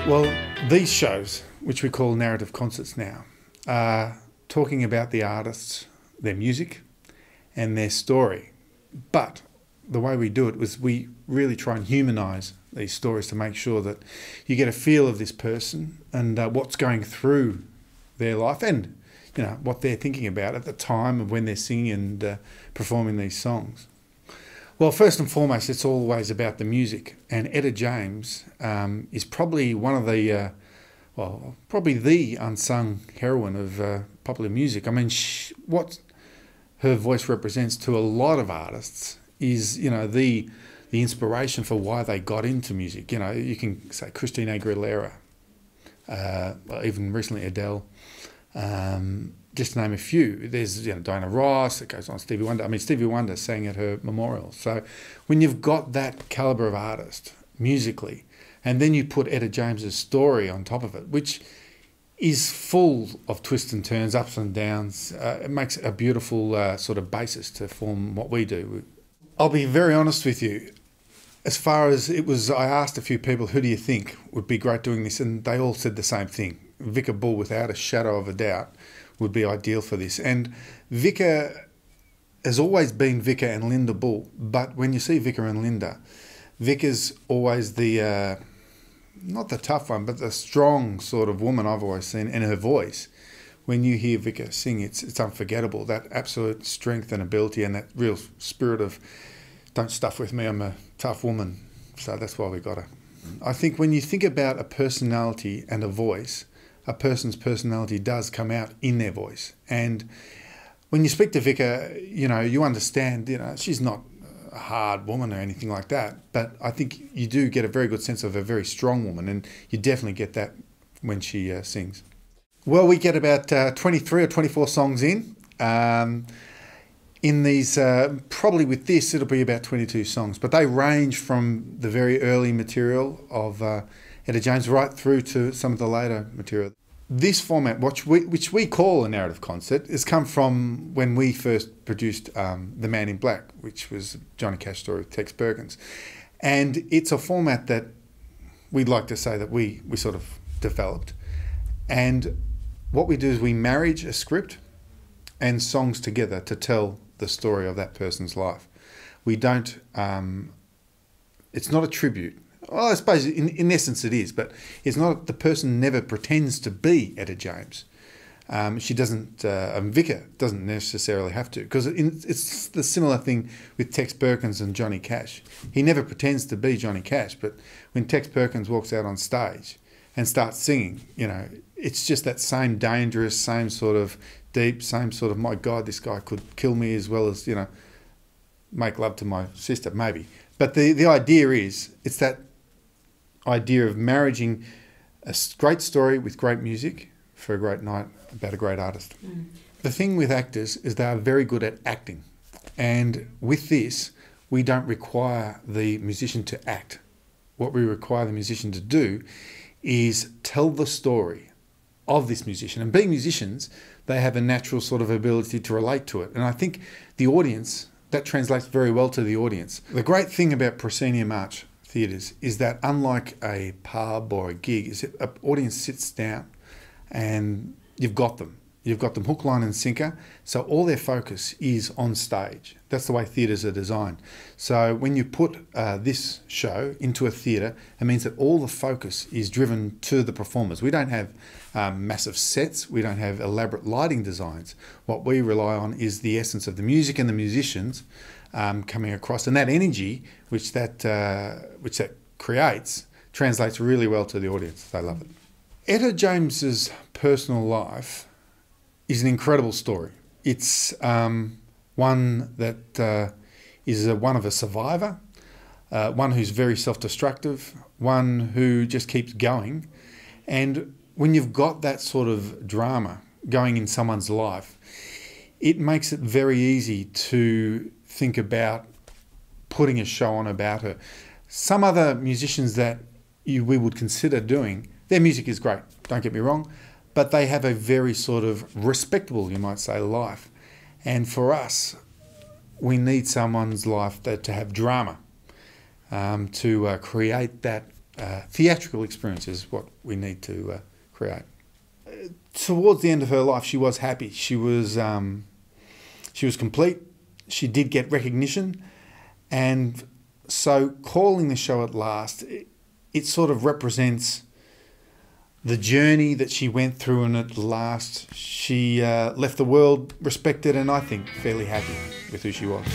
Well, these shows, which we call narrative concerts now, are talking about the artists, their music, and their story. But the way we do it was we really try and humanise these stories to make sure that you get a feel of this person and what's going through their life and, you know, what they're thinking about at the time of when they're singing and performing these songs. Well, first and foremost, it's always about the music. And Etta James is probably one of the, probably the unsung heroine of popular music. I mean, what her voice represents to a lot of artists is, you know, the inspiration for why they got into music. You know, you can say Christina Aguilera, even recently Adele, just to name a few. There's, you know, Diana Ross, it goes on, Stevie Wonder. I mean, Stevie Wonder sang at her memorial. So when you've got that calibre of artist musically, and then you put Etta James's story on top of it, which is full of twists and turns, ups and downs, it makes a beautiful sort of basis to form what we do. I'll be very honest with you. As far as it was, I asked a few people, who do you think would be great doing this? And they all said the same thing. Vika Bull, without a shadow of a doubt, would be ideal for this. And Vika has always been Vika and Linda Bull, but when you see Vika and Linda, Vika's always the, not the tough one, but the strong sort of woman I've always seen, and her voice. When you hear Vika sing, it's unforgettable, that absolute strength and ability and that real spirit of, don't stuff with me, I'm a tough woman. So that's why we got her. I think when you think about a personality and a voice, a person's personality does come out in their voice. And when you speak to Vika, you know, you understand, you know, she's not a hard woman or anything like that, but I think you do get a very good sense of a very strong woman, and you definitely get that when she sings. Well, we get about 23 or 24 songs in. In these, probably with this, it'll be about 22 songs, but they range from the very early material of Etta James right through to some of the later material. This format, which we call a narrative concert, has come from when we first produced The Man in Black, which was Johnny Cash story with Tex Perkins. And it's a format that we'd like to say that we sort of developed. And what we do is we marriage a script and songs together to tell the story of that person's life. We don't, it's not a tribute. Well, I suppose in essence it is, but it's not, the person never pretends to be Etta James. She doesn't, Vika doesn't necessarily have to, because it's the similar thing with Tex Perkins and Johnny Cash. He never pretends to be Johnny Cash, but when Tex Perkins walks out on stage and starts singing, you know, it's just that same dangerous, same sort of deep, same sort of, my God, this guy could kill me, as well as, you know, make love to my sister, maybe. But the idea is, it's that idea of marrying a great story with great music for a great night about a great artist. The thing with actors is they are very good at acting. And with this, we don't require the musician to act. What we require the musician to do is tell the story of this musician. And being musicians, they have a natural sort of ability to relate to it. And I think the audience, that translates very well to the audience. The great thing about proscenium arch theatres is that, unlike a pub or a gig, is that an audience sits down and you've got them. You've got them hook, line and sinker. So all their focus is on stage. That's the way theatres are designed. So when you put this show into a theatre, it means that all the focus is driven to the performers. We don't have massive sets. We don't have elaborate lighting designs. What we rely on is the essence of the music and the musicians coming across, and that energy which that creates translates really well to the audience. They love it. Etta James's personal life is an incredible story. It's one that is one of a survivor, one who's very self-destructive, one who just keeps going. And when you've got that sort of drama going in someone's life, it makes it very easy to think about putting a show on about her. Some other musicians that we would consider doing, their music is great, don't get me wrong, but they have a very sort of respectable, you might say, life. And for us, we need someone's life to have drama, to create that theatrical experience is what we need to create. Towards the end of her life, she was happy. She was complete. She did get recognition, and so calling the show At Last, it sort of represents the journey that she went through, and at last she left the world respected and I think fairly happy with who she was.